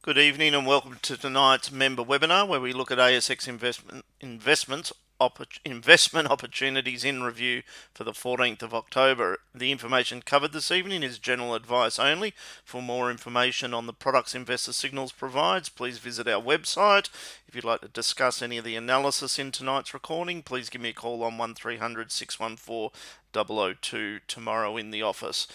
Good evening and welcome to tonight's member webinar where we look at ASX investment opportunities in review for the 14th of October. The information covered this evening is general advice only. For more information on the products Investor Signals provides, please visit our website. If you'd like to discuss any of the analysis in tonight's recording, please give me a call on 1300 614 002 tomorrow in the office.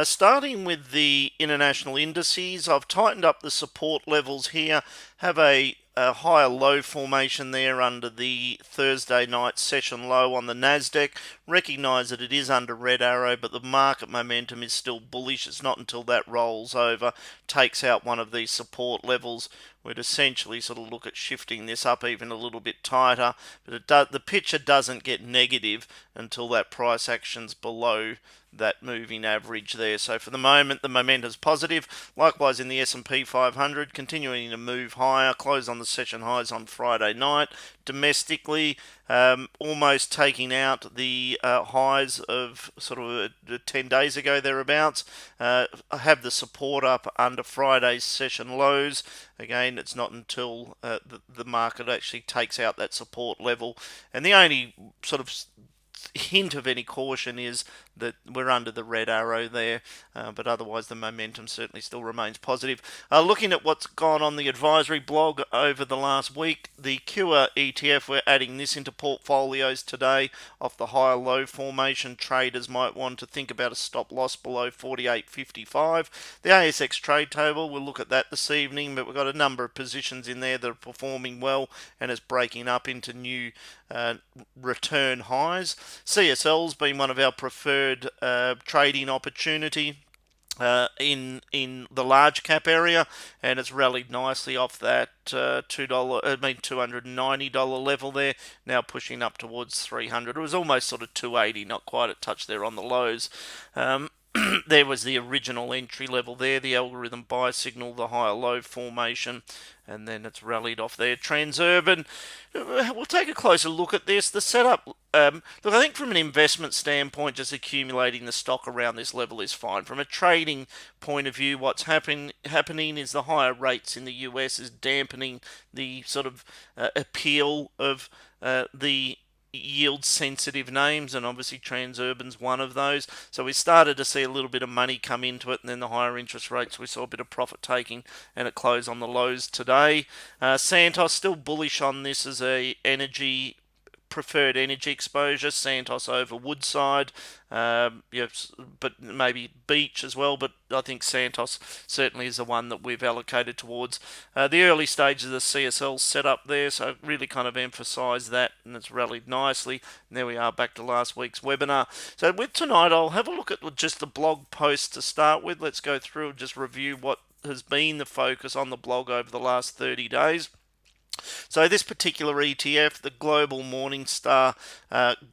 Starting with the international indices, I've tightened up the support levels here, have a higher low formation there under the Thursday night session low on the Nasdaq. Recognise that it is under red arrow, but the market momentum is still bullish. It's not until that rolls over, takes out one of these support levels, we'd essentially sort of look at shifting this up even a little bit tighter, but the picture doesn't get negative until that price action's below that moving average there. So for the moment, the momentum's positive. Likewise in the S&P 500, continuing to move higher, closed on the session highs on Friday night. Domestically, almost taking out the highs of sort of 10 days ago thereabouts. I have the support up under Friday's session lows. Again, it's not until the market actually takes out that support level. And the only sort of hint of any caution is that we're under the red arrow there, but otherwise the momentum certainly still remains positive. Looking at what's gone on the advisory blog over the last week, the Cure ETF, we're adding this into portfolios today off the higher low formation. Traders might want to think about a stop loss below 48.55. The ASX trade table, we'll look at that this evening, but we've got a number of positions in there that are performing well and is breaking up into new return highs. CSL's been one of our preferred trading opportunity in the large cap area, and it's rallied nicely off that $290 level there, now pushing up towards 300. It was almost sort of 280, not quite a touch there on the lows. There was the original entry level there, the algorithm buy signal, the higher low formation, and then it's rallied off there. Transurban, we'll take a closer look at this. The setup, look, I think from an investment standpoint, just accumulating the stock around this level is fine. From a trading point of view, what's happening is the higher rates in the US is dampening the sort of appeal of the yield sensitive names, and obviously Transurban's one of those. So we started to see a little bit of money come into it, and then the higher interest rates, we saw a bit of profit taking, and it closed on the lows today. Santos, still bullish on this as a preferred energy exposure. Santos over Woodside, yes, but maybe Beach as well. But I think Santos certainly is the one that we've allocated towards. The early stages of the CSL setup there, so really kind of emphasise that, and it's rallied nicely. And there we are, back to last week's webinar. So with tonight, I'll have a look at just the blog post to start with. Let's go through and just review what has been the focus on the blog over the last 30 days. So this particular ETF, the Global Morningstar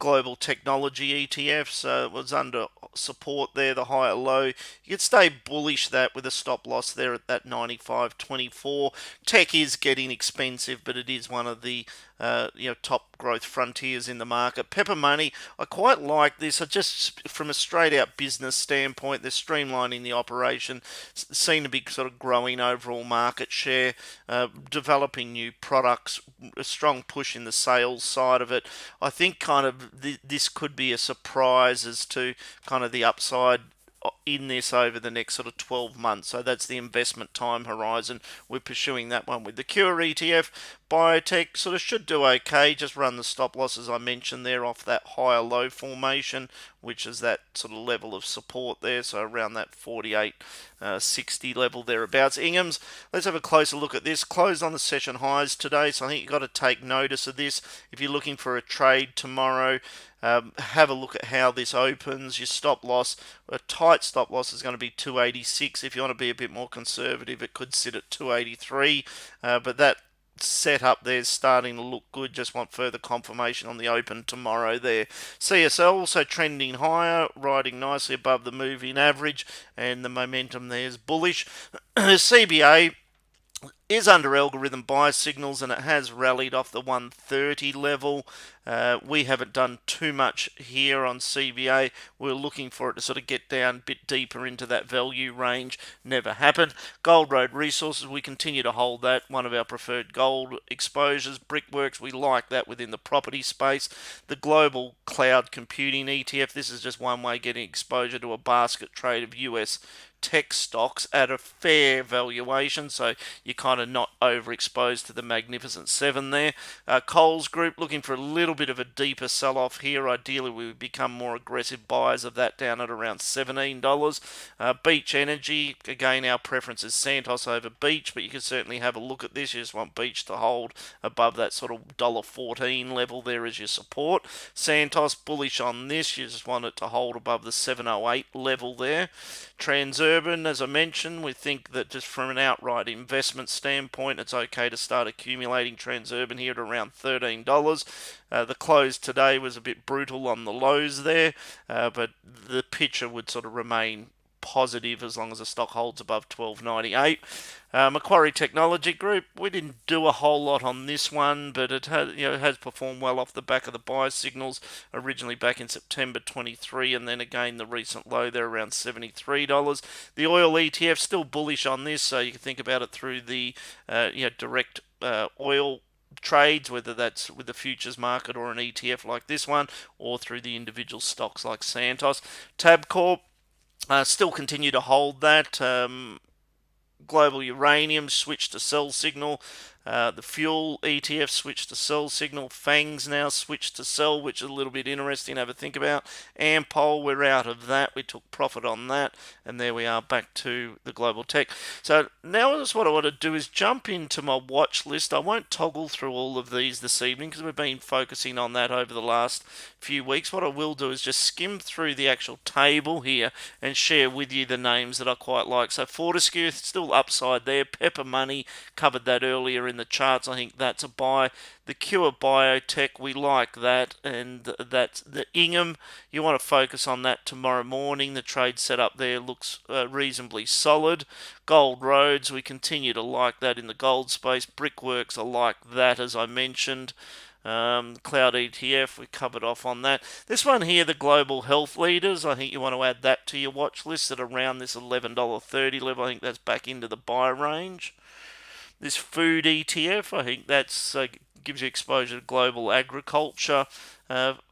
Global Technology ETF, so it was under support there, the higher low. You could stay bullish that with a stop loss there at that 95.24. Tech is getting expensive, but it is one of the top growth frontiers in the market. Pepper Money, I quite like this. I just, from a straight out business standpoint, they're streamlining the operation, seem to be sort of growing overall market share, developing new products, a strong push in the sales side of it. I think kind of this could be a surprise as to kind of the upside in this over the next sort of 12 months. So that's the investment time horizon. We're pursuing that one with the Cure ETF. Biotech sort of should do okay. Just run the stop loss as I mentioned there off that higher low formation, which is that sort of level of support there. So around that 48.60 level thereabouts. Ingham's, let's have a closer look at this. Closed on the session highs today, so I think you've got to take notice of this. If you're looking for a trade tomorrow, have a look at how this opens. Your stop loss, a tight stop loss, is going to be 286. If you want to be a bit more conservative, it could sit at 283. But that setup there is starting to look good. Just want further confirmation on the open tomorrow there. CSL also trending higher, riding nicely above the moving average, and the momentum there is bullish. CBA, is under algorithm buy signals, and it has rallied off the 130 level. We haven't done too much here on CVA. We're looking for it to sort of get down a bit deeper into that value range. Never happened. Gold Road Resources, we continue to hold that. One of our preferred gold exposures. Brickworks, we like that within the property space. The Global Cloud Computing ETF, this is just one way getting exposure to a basket trade of US tech stocks at a fair valuation, so you're kind of not overexposed to the Magnificent Seven there. Coles Group, looking for a little bit of a deeper sell-off here. Ideally, we would become more aggressive buyers of that down at around $17. Beach Energy, again, our preference is Santos over Beach, but you can certainly have a look at this. You just want Beach to hold above that sort of $1.14 level there as your support. Santos, bullish on this. You just want it to hold above the 708 level there. Transurban, as I mentioned, we think that just from an outright investment standpoint, it's okay to start accumulating Transurban here at around $13. The close today was a bit brutal on the lows there, but the picture would sort of remain positive as long as the stock holds above 12.98. Macquarie Technology Group, we didn't do a whole lot on this one, but it has performed well off the back of the buy signals originally back in September 23, and then again the recent low there around $73. The oil ETF, still bullish on this, so you can think about it through the direct oil trades, whether that's with the futures market or an ETF like this one, or through the individual stocks like Santos. Tabcorp, still continue to hold that. Global Uranium switched to sell signal. The fuel ETF switched to sell signal. FANG's now switched to sell, which is a little bit interesting to have a think about. Ampol, we're out of that. We took profit on that. And there we are back to the global tech. So now what I want to do is jump into my watch list. I won't toggle through all of these this evening because we've been focusing on that over the last few weeks. What I will do is just skim through the actual table here and share with you the names that I quite like. So Fortescue, still upside there. Pepper Money, covered that earlier in the charts. I think that's a buy. The Cure Biotech, we like that, and that's the Ingham. You want to focus on that tomorrow morning. The trade setup there looks reasonably solid. Gold Roads, we continue to like that in the gold space. Brickworks, I like that, as I mentioned. Cloud ETF, we covered off on that. This one here, the Global Health Leaders, I think you want to add that to your watch list at around this $11.30 level. I think that's back into the buy range. This food ETF, I think that's gives you exposure to global agriculture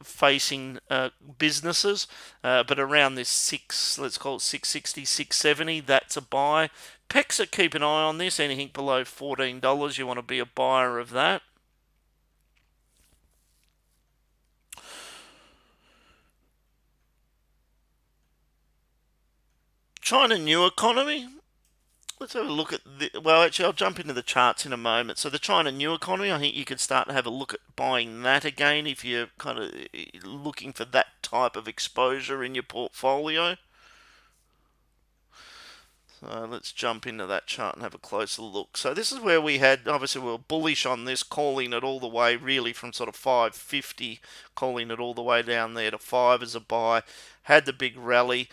facing businesses, but around this let's call it 660, 670, that's a buy. PEXA, keep an eye on this. Anything below $14, you want to be a buyer of that. China New Economy. Let's have a look at well, actually, I'll jump into the charts in a moment. So the China New Economy, I think you could start to have a look at buying that again if you're kind of looking for that type of exposure in your portfolio. So let's jump into that chart and have a closer look. So this is where we had, obviously we were bullish on this, calling it all the way really from sort of 550, calling it all the way down there to 5 as a buy. Had the big rally.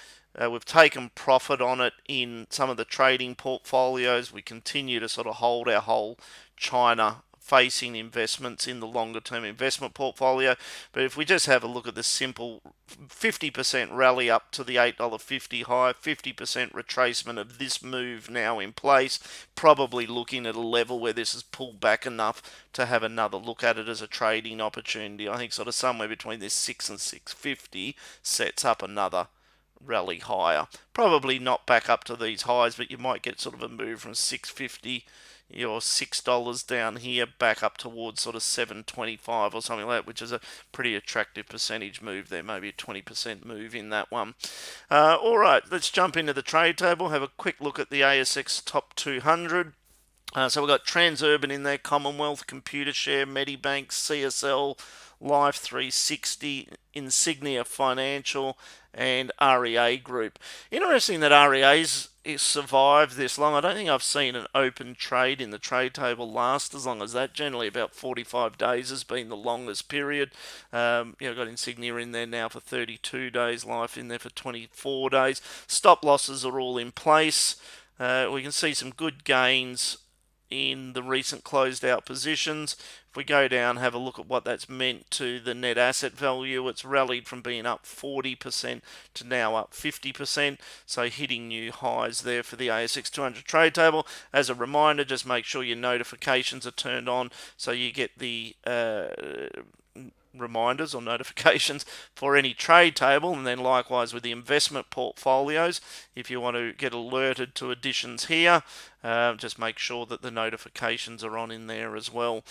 We've taken profit on it in some of the trading portfolios. We continue to sort of hold our whole China facing investments in the longer term investment portfolio. But if we just have a look at the simple 50% rally up to the $8.50 high, 50% retracement of this move now in place, probably looking at a level where this is pulled back enough to have another look at it as a trading opportunity. I think sort of somewhere between this 6 and 650 sets up another rally higher. Probably not back up to these highs, but you might get sort of a move from 650 or $6 down here back up towards sort of 725 or something like that, which is a pretty attractive percentage move there, maybe a 20% move in that one. All right, let's jump into the trade table, have a quick look at the ASX top 200. So we've got Transurban in there, Commonwealth, Computershare, Medibank, CSL, Life 360, Insignia Financial, and REA Group. Interesting that REA's survived this long. I don't think I've seen an open trade in the trade table last as long as that. Generally about 45 days has been the longest period. Got Insignia in there now for 32 days, Life in there for 24 days. Stop losses are all in place. We can see some good gains in the recent closed out positions. If we go down, have a look at what that's meant to the net asset value, it's rallied from being up 40% to now up 50%, so hitting new highs there for the ASX 200 trade table. As a reminder, just make sure your notifications are turned on so you get the reminders or notifications for any trade table, and then likewise with the investment portfolios, if you want to get alerted to additions here, just make sure that the notifications are on in there as well.